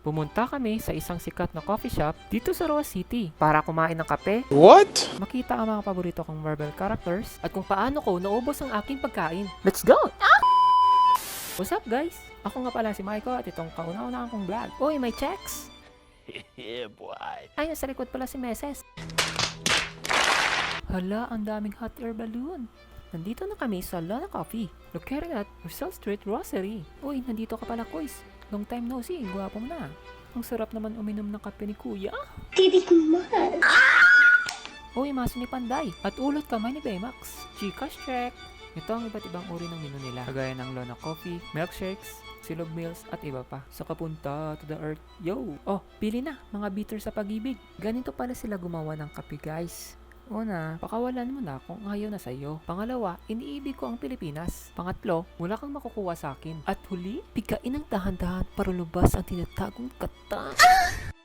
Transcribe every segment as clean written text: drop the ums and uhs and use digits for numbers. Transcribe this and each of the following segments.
pumunta kami sa isang sikat na coffee shop dito sa Roa City para kumain ng kape, What? makita ang mga paborito kong Marvel characters, at kung paano ko naubos ang aking pagkain. Let's go! What's up guys? Ako nga pala si Maiko at itong kauna-unahan kong vlog. Uy, may checks! Yeah, boy. Ay, nasa likod pala si Meses. Hala, ang daming hot air balloon. Nandito na kami sa Lona Coffee, located at Rizal Street, Rosary. Uy, nandito ka pala, Kois. Long time no see, gwapo mo na. Ang sarap naman uminom ng kape ni Kuya. Titikman. Uy, maso ni Panday. At ulot kamay ni Baymax. Gcash check. Ito ang iba't ibang uri ng menu nila. Kagaya ng Lona Coffee, milkshakes, silog meals, at iba pa. Sa kapunta to the earth. Yo! Oh, pili na, mga bitter sa pag-ibig. Ganito pala sila gumawa ng kape, guys. Una, pakawalan mo na kung ayaw na sa'yo. Pangalawa, iniibig ko ang Pilipinas. Pangatlo, wala kang makukuha sa akin. At huli, pigain ng dahan-dahan para lumabas ang tinatagong kata.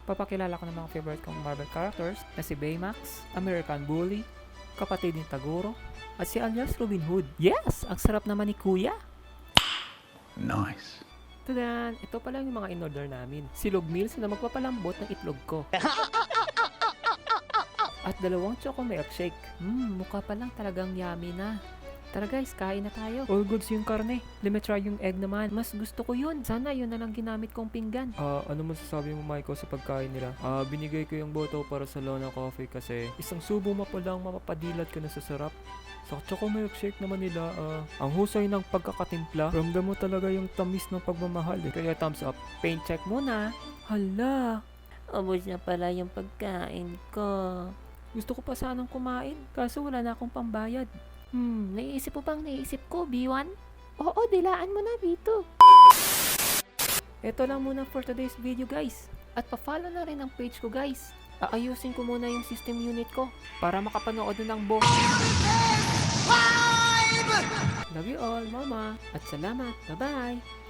Papakilala ko ng mga favorite kong Marvel characters na si Baymax, American Bully, kapatid ni Taguro, at si alias Robin Hood. Yes! Ang sarap naman ni Kuya! Nice. Tadan! Ito pala yung mga in-order namin. Silog meals na magpapalambot ng itlog ko. At 2 choco milkshake. Mukha pa lang talagang yummy na. Tara guys, kain na tayo. All goods yung karne. Let me try yung egg naman. Mas gusto ko yun. Sana yun na lang ginamit kong pinggan. Ano masasabi mo, Maiko, sa pagkain nila? Binigay ko yung boto para sa Lona Coffee kasi isang subo mo pa lang mapapadilat ka na sa sarap. Sa choco milkshake naman nila, ang husay ng pagkakatimpla. Ramdam mo talaga yung tamis ng pagmamahal. Kaya thumbs up. Paint check muna. Hala. Ubus na pala yung pagkain ko. Gusto ko pa sanang kumain, kaso wala na akong pambayad. Naiisip ko, B1? Oo, dilaan mo na, B2. Ito lang muna for today's video, guys. At pa-follow na rin ang page ko, guys. Aayusin ko muna yung system unit ko para makapanood na ng buong. Love you all, mama. At salamat. Bye-bye.